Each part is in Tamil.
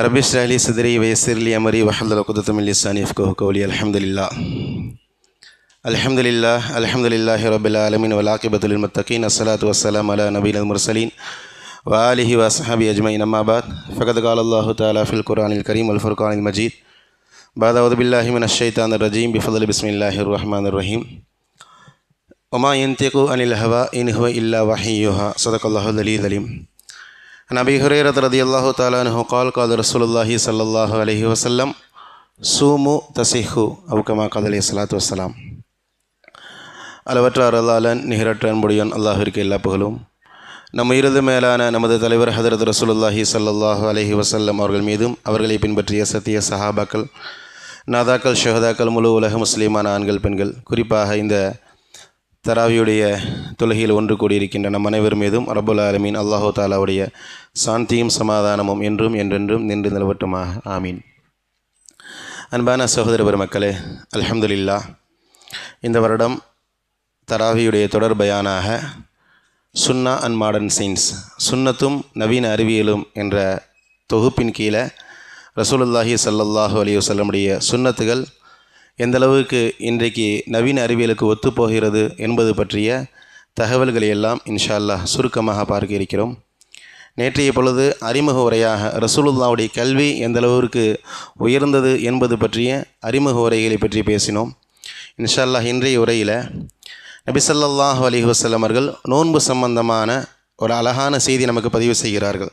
رب اشرح لي صدري ويسر لي أمري واحلل عقدة من لساني يفقهوا قولي. الحمد لله رب العالمين والعاقبة للمتقين. الصلاة والسلام على نبينا المرسلين وآله وصحبه أجمعين. أما بعد فقد قال الله تعالى في القرآن الكريم والفرقان المجيد بعد أعوذ بالله من الشيطان الرجيم بفضل بسم الله الرحمن الرحيم. وما ينطق عن الهوى إن هو إلا وحي يوحى. صدق الله العلي العظيم. عن أبي هريرة رضي الله تعالى عنه قال قال رسول الله صلى الله عليه وسلم صوموا تصحوا أو كما قال عليه الصلاة والسلام. அளவற்ற அருளாளன் நிகரற்ற அன்புடையன் அல்லாஹ்விற்கு எல்லா புகழும். நம்ம இறுதி மேலான நமது தலைவர் ஹதரத் ரசூலுல்லாஹி ஸல்லல்லாஹு அலைஹி வஸல்லம் அவர்கள் மீதும் அவர்களை பின்பற்றிய சத்திய சஹாபாக்கள் நாதாக்கள் ஷஹதாக்கள் முழு உலக முஸ்லீமான ஆண்கள் பெண்கள் குறிப்பாக இந்த தராவியுடைய தொழுகையில் ஒன்று கூடியிருக்கின்ற நம் அனைவர் மீதும் ரப்புல் ஆலமீன் அல்லாஹு தாலாவுடைய சாந்தியும் சமாதானமும் என்றும் என்றென்றும் நின்று நிலவட்டுமாக. ஆமீன். அன்பான சகோதர பெருமக்களே, அல்ஹம்துலில்லாஹ், இந்த வருடம் தராவியுடைய தொடர் பயானாக சுன்னா அண்ட் மாடர்ன் சயின்ஸ், சுன்னத்தும் நவீன அறிவியலும் என்ற தொகுப்பின் கீழே ரசூலுல்லாஹி ஸல்லல்லாஹு அலைஹி வஸல்லமுடைய சுன்னத்துகள் எந்தளவுக்கு இன்றைக்கு நவீன அறிவியலுக்கு ஒத்துப்போகிறது என்பது பற்றிய தகவல்களை எல்லாம் இன்ஷா அல்லாஹ் சுருக்கமாக பார்க்க இருக்கிறோம். நேற்றைய பொழுது அறிமுக உரையாக ரசூலுல்லாஹுடைய கல்வி எந்தளவுக்கு உயர்ந்தது என்பது பற்றிய அறிமுக உரைகளை பற்றி பேசினோம். இன்ஷா அல்லாஹ் இன்றைய உரையில் நபி ஸல்லல்லாஹு அலைஹி வஸல்லம் அவர்கள் நோன்பு சம்பந்தமான ஒரு அழகான செய்தி நமக்கு பதிவு செய்கிறார்கள்.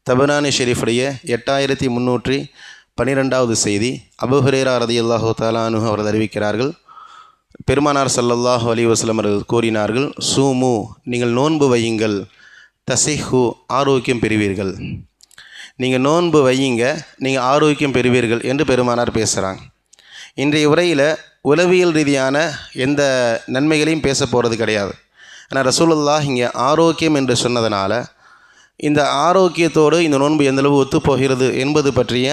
தபரானி ஷெரீஃபுடைய 8312வது செய்தி. அபூ ஹுரைரா ரலியல்லாஹு தஆலா அன்ஹு அவர்கள் அறிவிக்கிறார்கள், பெருமானார் ஸல்லல்லாஹு அலைஹி வஸல்லம் அவர்கள் கூறினார்கள், சூமு, நீங்கள் நோன்பு வையுங்கள், தஸிஹு, ஆரோக்கியம் பெறுவீர்கள். நீங்கள் நோன்பு வையுங்க, நீங்கள் ஆரோக்கியம் பெறுவீர்கள் என்று பெருமானார் பேசுகிறாங்க. இன்றைய உரையில் உளவியல் ரீதியான எந்த நன்மைகளையும் பேச போகிறது கிடையாது. ஆனால் ரசூலுல்லாஹ் இங்கே ஆரோக்கியம் என்று சொன்னதனால இந்த ஆரோக்கியத்தோடு இந்த நோன்பு எந்தளவு ஒத்துப்போகிறது என்பது பற்றிய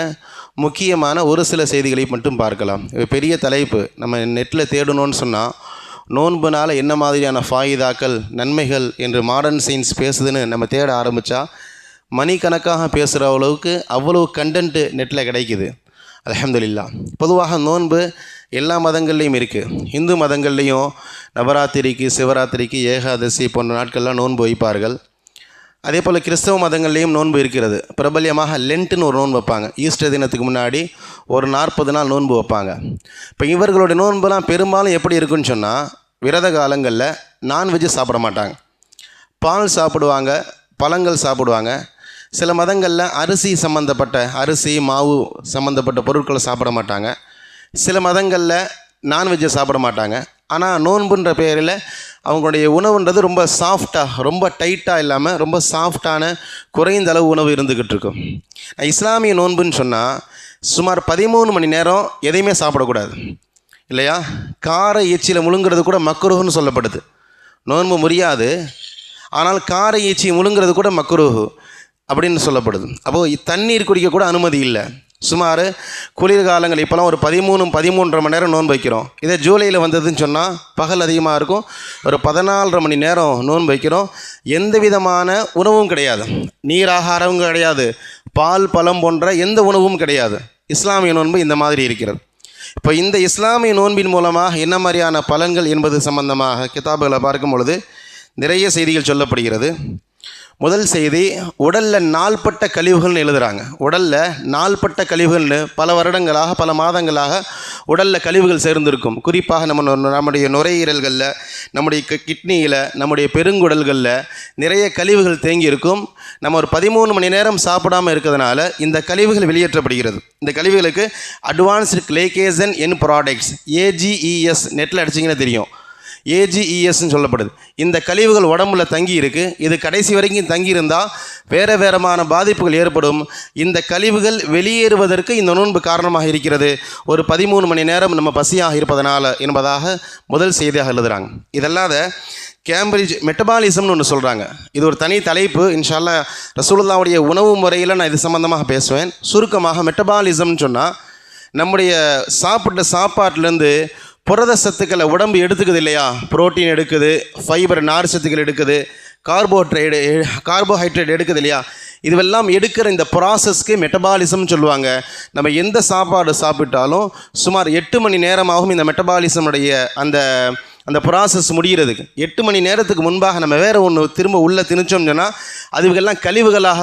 முக்கியமான ஒரு சில செய்திகளை மட்டும் பார்க்கலாம். பெரிய தலைப்பு நம்ம நெட்டில் தேடணும்னு சொன்னால் நோன்புனால் என்ன மாதிரியான ஃபாயிதாக்கள் நன்மைகள் என்று மாடர்ன் சயின்ஸ் பேசுதுன்னு நம்ம தேட ஆரம்பித்தா மணிக்கணக்காக பேசுகிற அளவுக்கு அவ்வளோ கண்டென்ட்டு நெட்டில் கிடைக்குது. அல்ஹம்துலில்லாஹ். பொதுவாக நோன்பு எல்லா மதங்கள்லேயும் இருக்குது. இந்து மதங்கள்லேயும் நவராத்திரிக்கு, சிவராத்திரிக்கு, ஏகாதசி போன்ற நாட்கள்லாம் நோன்பு வைப்பார்கள். அதே போல் கிறிஸ்தவ மதங்கள்லேயும் நோன்பு இருக்கிறது. பிரபல்யமாக லென்ட்டுன்னு ஒரு நோன்பு வைப்பாங்க. ஈஸ்டர் தினத்துக்கு முன்னாடி ஒரு 40 நாள் நோன்பு வைப்பாங்க. இப்போ இவர்களுடைய நோன்புலாம் பெரும்பாலும் எப்படி இருக்குன்னு சொன்னால், விரத காலங்களில் நான்வெஜ்ஜு சாப்பிட மாட்டாங்க, பால் சாப்பிடுவாங்க, பழங்கள் சாப்பிடுவாங்க. சில மதங்களில் அரிசி சம்மந்தப்பட்ட, அரிசி மாவு சம்மந்தப்பட்ட பொருட்களை சாப்பிட மாட்டாங்க. சில மதங்களில் நான்வெஜ்ஜை சாப்பிட மாட்டாங்க. ஆனால் நோன்புன்ற பெயரில் அவங்களுடைய உணவுன்றது ரொம்ப சாஃப்டாக, ரொம்ப டைட்டாக இல்லாமல் ரொம்ப சாஃப்டான குறைந்த அளவு உணவு இருந்துக்கிட்டு இருக்கும். இஸ்லாமிய நோன்புன்னு சொன்னால் சுமார் 13 மணி நேரம் எதையுமே சாப்பிடக்கூடாது இல்லையா? கார எச்சியில் முழுங்கிறது கூட மக்ரூஹ்னு சொல்லப்படுது. நோன்பு முறியாது, ஆனால் கார எச்சி முழுங்கிறது கூட மக்ரூஹ் அப்படின்னு சொல்லப்படுது. அப்போது தண்ணீர் குடிக்கக்கூட அனுமதி இல்லை. சுமார் குளிர்காலங்கள் இப்போலாம் ஒரு 13-13.5 மணி நேரம் நோன்பு வைக்கிறோம். இதே ஜூலையில் வந்ததுன்னு சொன்னால் பகல் அதிகமாக இருக்கும், ஒரு 14.5 மணி நேரம் நோன்பு வைக்கிறோம். எந்த விதமான உணவும் கிடையாது, நீராகாரமும் கிடையாது, பால் பழம் போன்ற எந்த உணவும் கிடையாது. இஸ்லாமிய நோன்பு இந்த மாதிரி இருக்கிறது. இப்போ இந்த இஸ்லாமிய நோன்பின் மூலமாக என்ன மாதிரியான பலன்கள் என்பது சம்பந்தமாக கிதாபுகளை பார்க்கும் பொழுது நிறைய செய்திகள் சொல்லப்படுகிறது. முதல் செய்தி, உடலில் நாள்பட்ட கழிவுகள்னு எழுதுகிறாங்க. உடலில் நாள்பட்ட கழிவுகள்னு பல வருடங்களாக, பல மாதங்களாக உடலில் கழிவுகள் சேர்ந்திருக்கும். குறிப்பாக நம்முடைய நுரையீரல்களில், நம்முடைய கிட்னியில், நம்முடைய பெருங்குடல்களில் நிறைய கழிவுகள் தேங்கி இருக்கும். நம்ம ஒரு 13 மணி நேரம் சாப்பிடாமல் இருக்கிறதுனால இந்த கழிவுகள் வெளியேற்றப்படுகிறது. இந்த கழிவுகளுக்கு அட்வான்ஸ்டு கிளைகேசன் என் ப்ராடக்ட்ஸ், AGES, நெட்டில் அடிச்சிங்கன்னா தெரியும், AGESன்னு சொல்லப்படுது. இந்த கழிவுகள் உடம்புல தங்கி இருக்குது. இது கடைசி வரைக்கும் தங்கியிருந்தால் வேறு வேறமான பாதிப்புகள் ஏற்படும். இந்த கழிவுகள் வெளியேறுவதற்கு இந்த நோன்பு காரணமாக இருக்கிறது. ஒரு 13 மணி நேரம் நம்ம பசியாக இருப்பதனால என்பதாக முதல் செய்தியாக எழுதுகிறாங்க. இதல்லாத கேம்பிரிட்ஜ் மெட்டபாலிசம்னு ஒன்று சொல்கிறாங்க. இது ஒரு தனி தலைப்பு. இன்ஷா அல்லாஹ் ரசூலுல்லாஹ்வுடைய உணவு முறையில் நான் இது சம்பந்தமாக பேசுவேன். சுருக்கமாக மெட்டபாலிசம்னு சொன்னால் நம்முடைய சாப்பிட்ட சாப்பாட்டிலேருந்து புரத சத்துக்களை உடம்பு எடுத்துக்குது இல்லையா? புரோட்டீன் எடுக்குது, ஃபைபர் நார் சத்துக்கள் எடுக்குது, கார்போஹைட்ரேட் எடுக்குது இல்லையா? இதுவெல்லாம் எடுக்கிற இந்த ப்ராசஸ்க்கு மெட்டபாலிசம்னு சொல்லுவாங்க. நம்ம எந்த சாப்பாடு சாப்பிட்டாலும் சுமார் 8 மணி நேரமாகும் இந்த மெட்டபாலிசமுடைய அந்த ப்ராசஸ் முடிகிறதுக்கு. 8 மணி நேரத்துக்கு முன்பாக நம்ம வேறு ஒன்று திரும்ப உள்ளே திணிச்சோம்னு சொன்னால் அதுவெல்லாம் கழிவுகளாக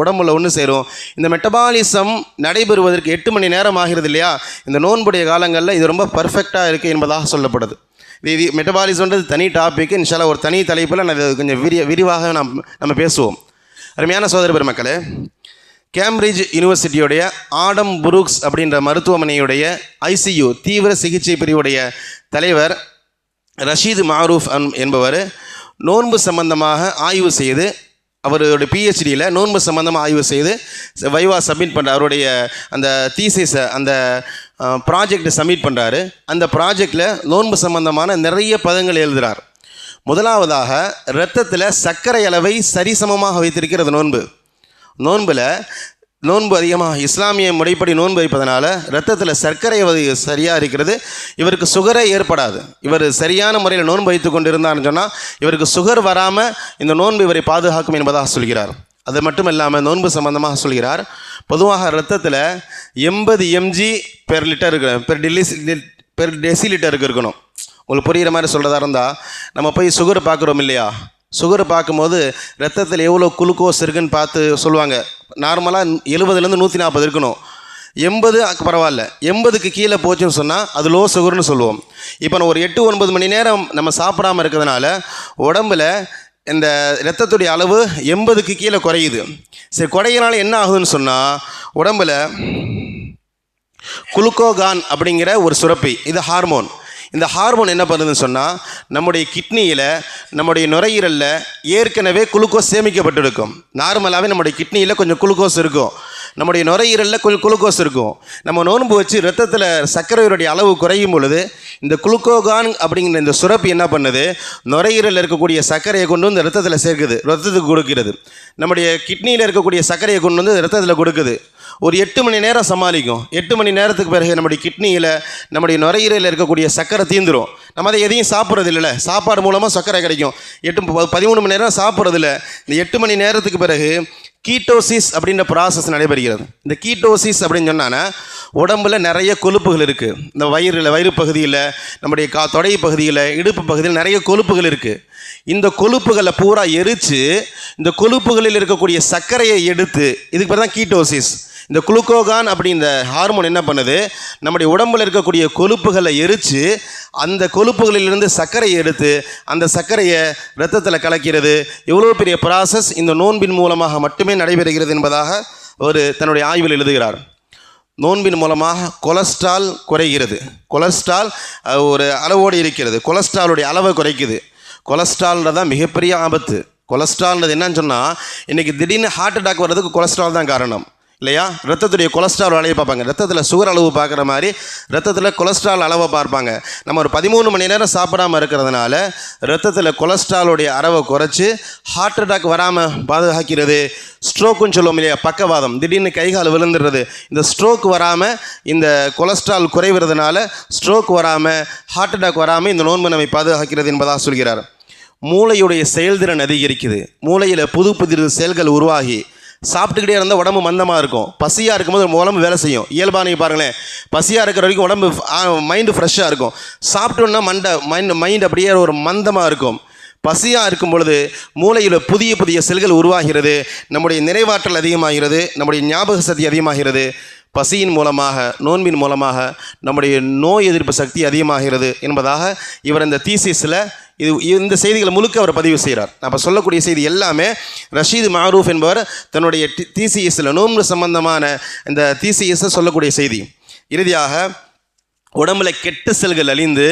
உடம்புல ஒன்று சேரும். இந்த மெட்டபாலிசம் நடைபெறுவதற்கு 8 மணி நேரம் ஆகிறது இல்லையா? இந்த நோன்புடைய காலங்களில் இது ரொம்ப பர்ஃபெக்டாக இருக்குது என்பதாக சொல்லப்படுது. இது மெட்டபாலிசம்ன்றது தனி டாபிக். இன்ஷால்லா ஒரு தனி தலைப்பில் நான் கொஞ்சம் விரிவாக நம்ம பேசுவோம். அருமையான சகோதர பெருமக்களே, கேம்பிரிட்ஜ் யூனிவர்சிட்டியுடைய ஆடம் புரூக்ஸ் அப்படின்ற மருத்துவமனையுடைய ஐசியு தீவிர சிகிச்சை பிரிவுடைய தலைவர் ரஷீது மாரூஃப் என்பவர் நோன்பு சம்பந்தமாக ஆய்வு செய்து, அவருடைய பிஹெச்டியில் நோன்பு சம்பந்தமாக ஆய்வு செய்து வைவா சப்மிட் பண்ணுற அவருடைய அந்த தீசிஸை அந்த ப்ராஜெக்டை சப்மிட் பண்ணுறாரு. அந்த ப்ராஜெக்டில் நோன்பு சம்பந்தமான நிறைய பதங்கள் எழுதுகிறார். முதலாவதாக இரத்தத்தில் சர்க்கரை அளவை சரிசமமாக வைத்திருக்கிறது நோன்பு அதிகமாக இஸ்லாமிய முறைப்படி நோன்பு வைப்பதனால இரத்தத்தில் சர்க்கரை சரியாக இருக்கிறது. இவருக்கு சுகரே ஏற்படாது. இவர் சரியான முறையில் நோன்பு வைத்து கொண்டு இருந்தார்னு சொன்னால் இவருக்கு சுகர் வராமல் இந்த நோன்பு இவரை பாதுகாக்கும் என்பதாக சொல்கிறார். அது மட்டும் இல்லாமல் நோன்பு சம்பந்தமாக சொல்கிறார், பொதுவாக இரத்தத்தில் 80 mg பெர் லிட்டர் பெர் டெசிலிட்டருக்கு இருக்கணும். உங்களுக்கு புரிகிற மாதிரி சொல்கிறதா இருந்தால், நம்ம போய் சுகர் பார்க்குறோம் இல்லையா? சுகர் பார்க்கும்போது ரத்தத்தில் எவ்வளோ குளுக்கோஸ் இருக்குன்னு பார்த்து சொல்லுவாங்க. நார்மலாக 70லேருந்து 140 இருக்கணும். 80 பரவாயில்ல, 80க்கு கீழே போச்சுன்னு சொன்னால் அது லோ சுகர்னு சொல்லுவோம். இப்போ நான் ஒரு 8-9 மணி நேரம் நம்ம சாப்பிடாமல் இருக்கிறதுனால உடம்பில் இந்த இரத்தத்துடைய அளவு 80க்கு கீழே குறையுது. சரி, குறையினால என்ன ஆகுதுன்னு சொன்னால் உடம்பில் குளுக்கோகான் அப்படிங்கிற ஒரு சுரப்பி, இது ஹார்மோன். இந்த ஹார்மோன் என்ன பண்ணுதுன்னு சொன்னால் நம்முடைய கிட்னியில் நம்முடைய நுரையீரலில் ஏற்கனவே குளுக்கோஸ் சேமிக்கப்பட்டிருக்கும். நார்மலாகவே நம்முடைய கிட்னியில் கொஞ்சம் குளுக்கோஸ் இருக்கும், நம்முடைய நுரையீரலில் கொஞ்சம் குளுக்கோஸ் இருக்கும். நம்ம நோன்பு வச்சு ரத்தத்தில் சர்க்கரையுடைய அளவு குறையும் பொழுது இந்த குளுக்கோகான் அப்படிங்கிற இந்த சுரப்பி என்ன பண்ணுது, நுரையீரலில் இருக்கக்கூடிய சர்க்கரையை கொண்டு வந்து ரத்தத்தில் சேர்க்குது, ரத்தத்துக்கு கொடுக்கிறது. நம்முடைய கிட்னியில் இருக்கக்கூடிய சர்க்கரையை கொண்டு வந்து ரத்தத்தில் கொடுக்குது. ஒரு 8 மணி நேரம் சமாளிக்கும். 8 மணி நேரத்துக்கு பிறகு நம்முடைய கிட்னியில் நம்முடைய நுரையீரலில் இருக்கக்கூடிய சர்க்கரை தீந்துடும். நம்ம அதை எதையும் சாப்பிட்றது இல்லைல்ல, சாப்பாடு மூலமாக சர்க்கரை கிடைக்கும். 13 மணி நேரம் சாப்பிட்றதில்ல. இந்த 8 மணி நேரத்துக்கு பிறகு கீட்டோசிஸ் அப்படின்ற ப்ராசஸ் நடைபெறுகிறது. இந்த கீட்டோசிஸ் அப்படின்னு சொன்னான்னா உடம்பில் நிறைய கொழுப்புகள் இருக்குது. இந்த வயிறு பகுதியில், நம்முடைய தொடை பகுதியில், இடுப்பு பகுதியில் நிறைய கொழுப்புகள் இருக்குது. இந்த கொழுப்புகளை பூரா எரித்து இந்த கொழுப்புகளில் இருக்கக்கூடிய சர்க்கரையை எடுத்து, இதுக்கு பேர் தான் கீட்டோசிஸ். இந்த குளுக்கோகான் அப்படின்ற ஹார்மோன் என்ன பண்ணுது, நம்முடைய உடம்பில் இருக்கக்கூடிய கொழுப்புகளை எரித்து அந்த கொழுப்புகளிலிருந்து சர்க்கரையை எடுத்து அந்த சர்க்கரையை இரத்தத்தில் கலக்கிறது. எவ்வளோ பெரிய ப்ராசஸ் இந்த நோன்பின் மூலமாக மட்டுமே நடைபெறுகிறது என்பதாக அவர் தன்னுடைய ஆய்வில் எழுதுகிறார். நோன்பின் மூலமாக கொலஸ்ட்ரால் குறைகிறது. கொலஸ்ட்ரால் ஒரு அளவோடு இருக்கிறது. கொலஸ்ட்ராலுடைய அளவை குறைக்குது. கொலஸ்ட்ரால்ன்றதான் மிகப்பெரிய ஆபத்து. கொலஸ்ட்ரால்ன்றது என்னன்னு சொன்னால், இன்றைக்கி திடீர்னு ஹார்ட் அட்டாக் வர்றதுக்கு கொலஸ்ட்ரால் தான் காரணம் இல்லையா? ரத்தத்துடைய கொலஸ்ட்ரால் அளவை பார்ப்பாங்க. ரத்தத்தில் சுகர் அளவு பார்க்குற மாதிரி ரத்தத்தில் கொலஸ்ட்ரால் அளவை பார்ப்பாங்க. நம்ம ஒரு 13 மணி நேரம் சாப்பிடாமல் இருக்கிறதுனால ரத்தத்தில் கொலஸ்ட்ராலுடைய அளவை குறைச்சி ஹார்ட் அட்டாக் வராமல் பாதுகாக்கிறது. ஸ்ட்ரோக்குன்னு சொல்லுவோம் இல்லையா, பக்கவாதம், திடீர்னு கைகால் விழுந்துடுறது. இந்த ஸ்ட்ரோக் வராமல், இந்த கொலஸ்ட்ரால் குறைவதுனால ஸ்ட்ரோக் வராமல், ஹார்ட் அட்டாக் வராமல் இந்த நோன்பு நம்மை பாதுகாக்கிறது என்பதாக சொல்கிறார். மூளையுடைய செயல்திறன் அதிகரிக்குது. மூளையில் புது செயல்கள் உருவாகி சாப்பிட்டுக்கிட்டே இருந்தால் உடம்பு மந்தமாக இருக்கும். பசியாக இருக்கும்போது உடம்பு வேலை செய்யும். இயல்பாக நீங்கள் பாருங்களேன், பசியாக இருக்கிற வரைக்கும் உடம்பு மைண்டு ஃப்ரெஷ்ஷாக இருக்கும். சாப்பிட்டோன்னா மைண்ட் அப்படியே ஒரு மந்தமாக இருக்கும். பசியாக இருக்கும் பொழுது மூளையில் புதிய செல்கள் உருவாகிறது. நம்முடைய நிறைவாற்றல் அதிகமாகிறது. நம்முடைய ஞாபக சக்தி அதிகமாகிறது. பசியின் மூலமாக, நோன்பின் மூலமாக நம்முடைய நோய் எதிர்ப்பு சக்தி அதிகமாகிறது என்பதாக இவர் இந்த தீசிஸில் இந்த செய்திகளை முழுக்க அவர் பதிவு செய்கிறார். அப்போ சொல்லக்கூடிய செய்தி எல்லாமே ரஷீது மாரூஃப் என்பவர் தன்னுடைய தீசிஎஸில் நோன்பு சம்பந்தமான இந்த தீசிஎஸை சொல்லக்கூடிய செய்தி. இறுதியாக உடம்பில் கெட்ட செல்கள் அழிந்து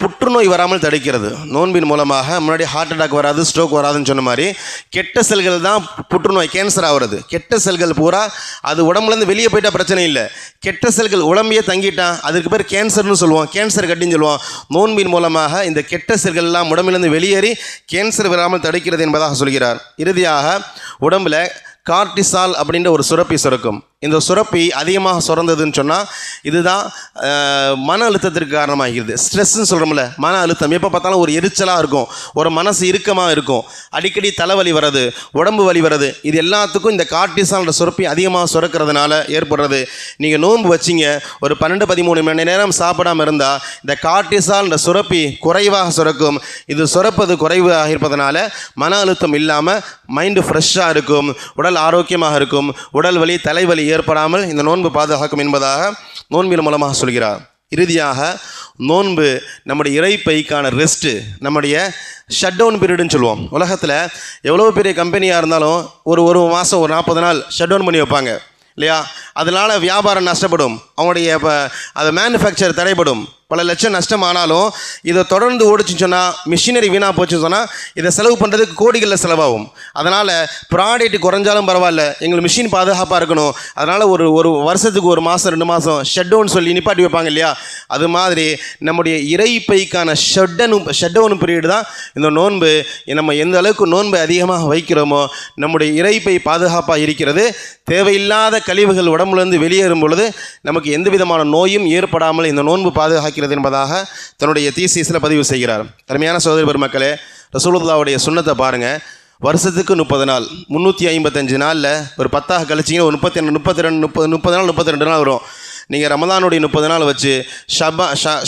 புற்றுநோய் வராமல் தடுக்கிறது. நோன்பின் மூலமாக முன்னாடி ஹார்ட் அட்டாக் வராது, ஸ்ட்ரோக் வராதுன்னு சொன்ன மாதிரி கெட்ட செல்கள் தான் புற்றுநோய், கேன்சர் ஆகிறது. கெட்ட செல்கள் பூரா அது உடம்புலேருந்து வெளியே போயிட்டால் பிரச்சனை இல்லை. கெட்ட செல்கள் உடம்பையே தங்கிட்டான், அதுக்கு பேர் கேன்சர்னு சொல்லுவோம், கேன்சர் கட்டின்னு சொல்லுவோம். நோன்பின் மூலமாக இந்த கெட்ட செல்கள்லாம் உடம்பிலிருந்து வெளியேறி கேன்சர் வராமல் தடுக்கிறது என்பதாக சொல்கிறார். இறுதியாக உடம்பில் கார்டிசால் அப்படின்ற ஒரு சுரப்பி சுரக்கும். இந்த சுரப்பி அதிகமாக சுரந்ததுன்னு சொன்னால் இதுதான் மன அழுத்தத்திற்கு காரணமாகிறது. ஸ்ட்ரெஸ்ன்னு சொல்கிறோம்ல, மன அழுத்தம். எப்போ பார்த்தாலும் ஒரு எரிச்சலாக இருக்கும், ஒரு மனசு இறுக்கமாக இருக்கும், அடிக்கடி தலைவலி வர்றது, உடம்பு வலி வர்றது, இது எல்லாத்துக்கும் இந்த கார்டிசால்ன்ற சுரப்பி அதிகமாக சுரக்கிறதுனால ஏற்படுறது. நீங்கள் நோன்பு வச்சிங்க, ஒரு 12-13 மணி நேரம் சாப்பிடாமல் இருந்தால் இந்த கார்டிசால்ன்ற சுரப்பி குறைவாக சுரக்கும். இது சுரப்பது குறைவாக இருப்பதனால மன அழுத்தம் இல்லாமல் மைண்டு ஃப்ரெஷ்ஷாக இருக்கும், உடல் ஆரோக்கியமாக இருக்கும், உடல் வலி தலைவலி ஏற்படாமல் இந்த நோன்பு பாதுகாக்கும் என்பதாக நோன்பின் மூலமாக சொல்கிறார். இறுதியாக நோன்பு நம்முடைய இறைப்பைக்கான ரெஸ்ட்டு, நம்முடைய ஷட் டவுன் பீரியடுன்னு சொல்லுவோம். உலகத்தில் எவ்வளோ பெரிய கம்பெனியாக இருந்தாலும் ஒரு மாதம் ஒரு 40 நாள் ஷட் டவுன் பண்ணி வைப்பாங்க இல்லையா? அதனால் வியாபாரம் நஷ்டப்படும், அவங்களுடைய அதை மேனுஃபேக்சர் தடைப்படும், பல லட்சம் நஷ்டம். ஆனாலும் இதை தொடர்ந்து ஓடிச்சுன்னு சொன்னால், மிஷினரி வீணாக போச்சுன்னு சொன்னால் இதை செலவு பண்ணுறதுக்கு கோடிகளில் செலவாகும். அதனால் ப்ராடக்ட் குறைஞ்சாலும் பரவாயில்ல, எங்களுக்கு மிஷின் பாதுகாப்பாக இருக்கணும், அதனால் ஒரு வருஷத்துக்கு 1 மாதம் 2 மாதம் ஷட் டவுன் சொல்லி நிப்பாட்டி வைப்பாங்க இல்லையா? அது மாதிரி நம்முடைய இறைப்பைக்கான ஷட் டவுன் பீரியட் தான் இந்த நோன்பு. நம்ம எந்த அளவுக்கு நோன்பை அதிகமாக வைக்கிறோமோ நம்முடைய இறைப்பை பாதுகாப்பாக இருக்கிறது. தேவையில்லாத கழிவுகள் உடம்புலேருந்து வெளியேறும் பொழுது நமக்கு எந்த விதமான நோயும் ஏற்படாமல் இந்த நோன்பு பாதுகாக்கிறது என்பதாக தன்னுடைய தீசிஸில் பதிவு செய்கிறார். அருமையான சகோதர பெருமக்களே, ரசூலுல்லாஹ்வுடைய சுன்னத்தை பாருங்கள். வருஷத்துக்கு 30 நாள், 355 நாளில் ஒரு 10 கழிச்சிங்கன்னா ஒரு 30 நாள் வரும். நீங்கள் ரமதானுடைய 30 நாள் வச்சு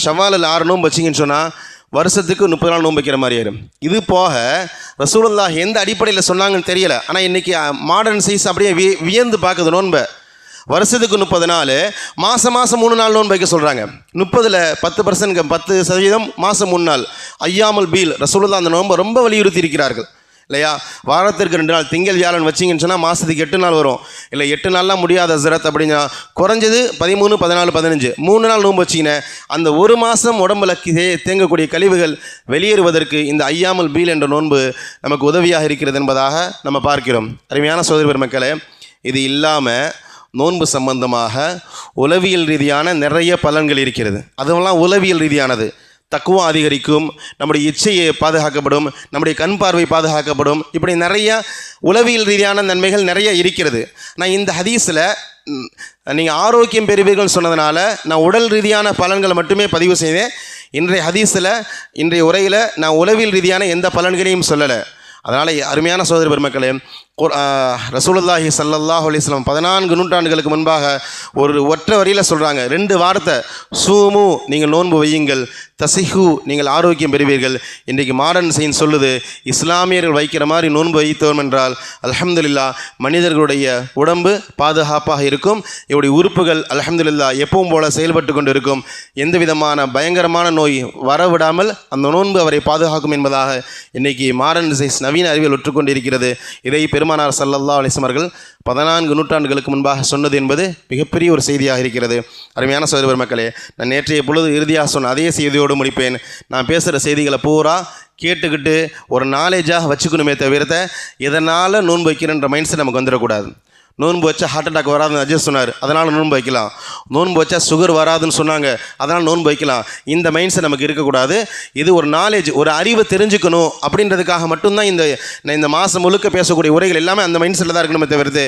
ஷவ்வாலில் 6 நோன்பு வச்சிங்கன்னு சொன்னால் வருஷத்துக்கு 30 நாள் நோன்பு வைக்கிற மாதிரி ஆயிடும். இது போக ரசூலுல்லாஹ் எந்த அடிப்படையில் சொன்னாங்கன்னு தெரியல, ஆனால் இன்றைக்கி மாடர்ன் சைஸ் அப்படியே வியந்து பார்க்குது நோன்பை. வருஷத்துக்கு 30 நாள், மாதம் 3 நாள் நோன்பு வைக்க சொல்கிறாங்க. 30ல் 10% மாதம் 3 நாள் ஐயாமுல் பீல். ரசூலுல்லாஹ் அந்த நோன்பை ரொம்ப வலியுறுத்தி இருக்கிறார்கள் இல்லையா? வாரத்திற்கு 2 நாள், திங்கள் வியாழன் வச்சிங்கன்னு சொன்னால் மாதத்துக்கு 8 நாள் வரும். இல்லை 8 நாள்லாம் முடியாத ஹஸ்ரத் அப்படின்னா குறைஞ்சது 13, 14, 15 3 நாள் நோன்பு வச்சிங்கன்னா அந்த ஒரு மாதம் உடம்புல தேங்கக்கூடிய கழிவுகள் வெளியேறுவதற்கு இந்த ஐயாமுல் பீல் என்ற நோன்பு நமக்கு உதவியாக இருக்கிறது என்பதாக நம்ம பார்க்கிறோம். அருமையான சகோதர பெருமக்களே, இது இல்லாமல் நோன்பு சம்பந்தமாக உளவியல் ரீதியான நிறைய பலன்கள் இருக்கிறது. அதுவெல்லாம் உளவியல் ரீதியானது. தக்குவா அதிகரிக்கும், நம்முடைய இச்சையை பாதுகாக்கப்படும், நம்முடைய கண் பார்வை பாதுகாக்கப்படும், இப்படி நிறைய உளவியல் ரீதியான நன்மைகள் நிறைய இருக்கிறது. நான் இந்த ஹதீஸில் நீங்கள் ஆரோக்கியம் பெறுவீர்கள் சொன்னதுனால நான் உடல் ரீதியான பலன்களை மட்டுமே பதிவு செய்தேன். இன்றைய ஹதீஸில், இன்றைய உரையில் நான் உளவியல் ரீதியான எந்த பலன்களையும் சொல்லலை. அதனால் அருமையான சகோதர பெருமக்களே, ரசூலுல்லாஹி ஸல்லல்லாஹு அலைஹி வஸல்லம் 14 நூற்றாண்டுகளுக்கு முன்பாக ஒரு ஒற்றை வரியில் சொல்கிறாங்க, 2 வார்த்தை, சூமு நீங்கள் நோன்பு வையுங்கள், தசிஹு நீங்கள் ஆரோக்கியம் பெறுவீர்கள். இன்றைக்கு மாடர்ன் சயின்ஸ் சொல்லுது, இஸ்லாமியர்கள் வைக்கிற மாதிரி நோன்பு வைத்தோம் என்றால் அல்ஹம்துலில்லாஹ் மனிதர்களுடைய உடம்பு பாதுகாப்பாக இருக்கும், இவருடைய உறுப்புகள் அல்ஹம்துலில்லாஹ் எப்பவும் போல செயல்பட்டு கொண்டு இருக்கும், எந்த விதமான பயங்கரமான நோய் வரவிடாமல் அந்த நோன்பு அவரை பாதுகாக்கும் என்பதாக இன்றைக்கி மாடர்ன் சயின்ஸ் நவீன அறிவியல் ஒற்றுக்கொண்டிருக்கிறது. இதை பெருமானார் ஸல்லல்லாஹு அலைஹி வஸல்லம் அவர்கள் 14 நூற்றாண்டுகளுக்கு முன்பாக சொன்னது என்பது மிகப்பெரிய ஒரு செய்தியாக இருக்கிறது. அருமையான சகோதர பெருமக்களே, நான் நேற்றைய பொழுது இறுதியாக சொன்ன அதே செய்தியோடு முடிப்பேன். நான் பேசுகிற செய்திகளை பூரா கேட்டுக்கிட்டு ஒரு நாலேஜாக வச்சுக்கணுமே தவிர்த்த இதனால் நோன்பு வைக்கிறன்ற மைண்ட் செட் நமக்கு வந்துடக்கூடாது. நோன்பு வச்சா ஹார்ட் அட்டாக் வராதுன்னு அஜய் சொன்னார், அதனால் நோன்பு வைக்கலாம். நோன்பு வச்சா சுகர் வராதுன்னு சொன்னாங்க, அதனால் நோன்பு வைக்கலாம். இந்த மைண்ட் செட் நமக்கு இருக்கக்கூடாது. இது ஒரு நாலேஜ், ஒரு அறிவை தெரிஞ்சுக்கணும் அப்படின்றதுக்காக மட்டும்தான் இந்த மாதம் முழுக்க பேசக்கூடிய உரைகள் எல்லாமே அந்த மைண்ட் செட்டில் தான் இருக்கணுமே தவிர்த்து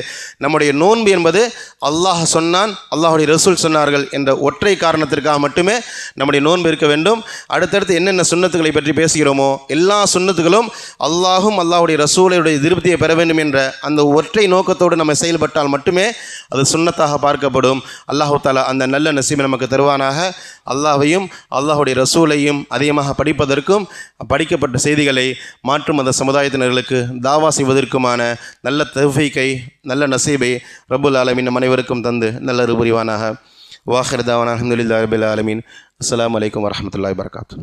நம்முடைய நோன்பு என்பது அல்லாஹ் சொன்னான், அல்லாஹுடைய ரசூல் சொன்னார்கள் என்ற ஒற்றை காரணத்திற்காக மட்டுமே நம்முடைய நோன்பு இருக்க வேண்டும். அடுத்தடுத்து என்னென்ன சுன்னத்துக்களை பற்றி பேசுகிறோமோ எல்லா சுன்னத்துகளும் அல்லாஹும் அல்லாஹுடைய ரசூலுடைய திருப்தியை பெற வேண்டும் என்ற அந்த ஒற்றை நோக்கத்தோடு நம்ம செயல்பட்டால் மட்டுமே அது சுன்னத்தாக பார்க்கப்படும். அல்லாஹு தஆலா அந்த நல்ல நசீபை நமக்கு தருவானாக. அல்லாஹ்வையும் அல்லாஹுடைய ரசூலையும் அதிகமாக படிப்பதற்கும் படிக்கப்பட்ட செய்திகளை மாற்றும் அந்த சமுதாயத்தினர்களுக்கு தாவா செய்வதற்குமான நல்ல தௌஃபீக்கை, நல்ல நசீபை ரப்புல் ஆலமீன் நம் அனைவருக்கும் தந்து நல்ல புரிவானாக. வாஹிர் தாவானா அல்ஹம்துலில்லாஹி ரப்பில் ஆலமீன். அஸ்ஸலாமு அலைக்கும் வரஹ்மத்துல்லாஹி வபரகாத்துஹு.